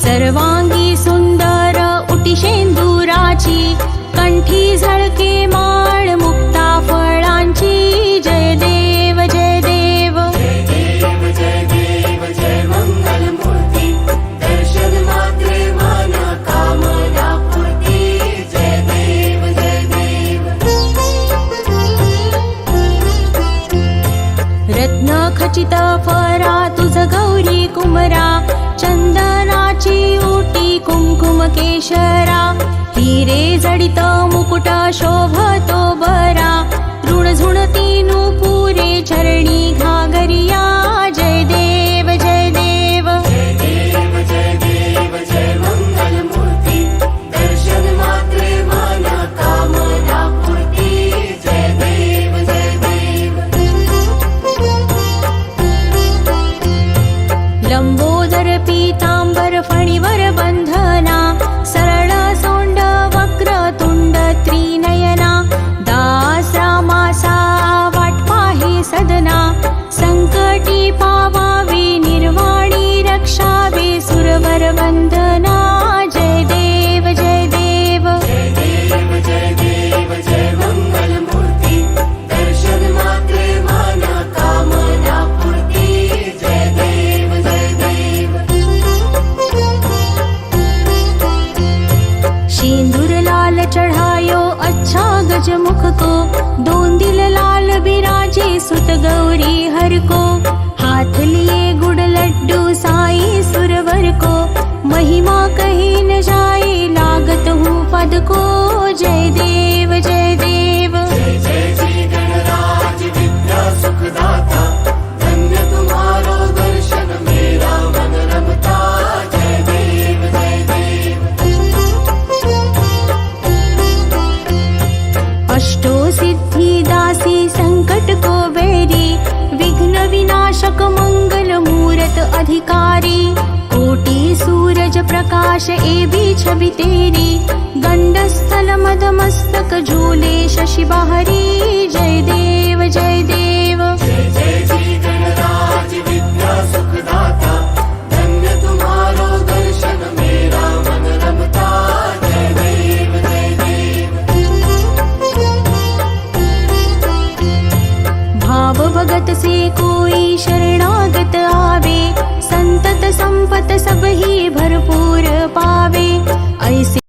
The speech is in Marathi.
सर्वांगी सुंदर उटी शेंदुराची, कंठी झळके माळ मुक्ता फळांची. जय देव जय देव जय देव जय देव जय मंगल मूर्ती, दर्शन मात्रे मन कामना पूर्ती. जय देव जय देव. रत्न खचित फरा तुझ गौरी कुमरा, चंदनाची उटी कुंकुम केशरा. हिरे जडित मुकुट शोभतो बरा, ऋण झुणती नुपुरे चरणी घागरिया. जय देव जय देव जय देव जय देव जय मंगल मूर्ती, दर्शन मात्रे मन कामना पूर्ती. जय देव जय देव. लंबोदर पीतांबर फणीवर बंधना, सरळ सोंड वक्र तुंड त्रिनयना. दास रामासा वाट पाहे सदना, संकटी पावावे निर्वाणी रक्षावे सुरवर वंदना. जय देव जय देव जय देव जय देव जय मंगल मूर्ती, दर्शन मात्रे मन कामना पूर्ती. जय देव जय देव. सिंदूर लाल चढ़ायो अच्छा गजमुख को, दोन दिल लाल बिराजे सुत गौरी हर को. हाथ लिए गुड़ लड्डू साई सुरवर को, महिमा कही न जाए लागत हूँ पद को. जय देव जय देव जय जय श्री गणराज विद्या सुखदाता, धन्य तुम्हारो दर्शन मेरा मन रमता. जय देव जय देव. अष्टो सिद्धि दासी संकट को बेरी, विघ्न विनाशक मंगल मूरत अधिकारी. कोटि सूरज प्रकाश ए भी छवि तेरी, गंडस्थल मद मस्तक झूले शशि बाहरी. जय देव जय देव जय जय श्री